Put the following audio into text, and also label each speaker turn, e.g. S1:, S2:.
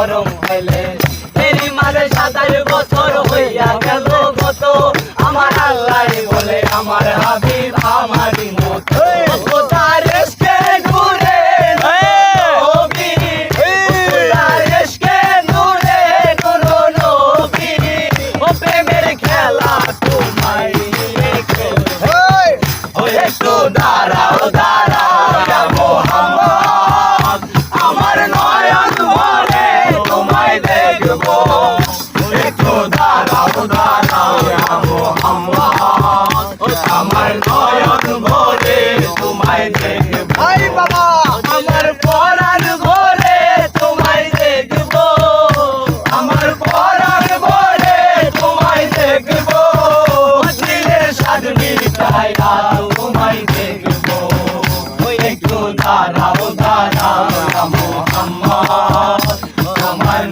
S1: মহরম হইলেন এরই মাঝে 27 বছর হইয়া গেল গত আমার আল্লাহ বলে আমার হাবিব আমারই মতো তার ইশকে নূরে নবী তার ইশকে নূরে নূর নবী ও প্রেমের খেলা তোমায় নিয়ে খেলবো ও একটু দাঁড়াও দাঁড়াও ইয়া মুহাম্মদ আমার নয়ন ভরে তোমায় দেখবো একটু দাঁড়াও দাঁড়াও ইয়া মুহাম্মদ আমার নয়ন ভরে তোমায় দেখবো
S2: ভাই বাবা
S1: আমার পরাণ ভরে তোমায় দেখবো আমার পরাণ ভরে তোমায় দেখবো দিলের স্বাদ মিটাইয়া তোমায় দেখবো একটু দাঁড়াও দাঁড়াও ইয়া মুহাম্মদ আমার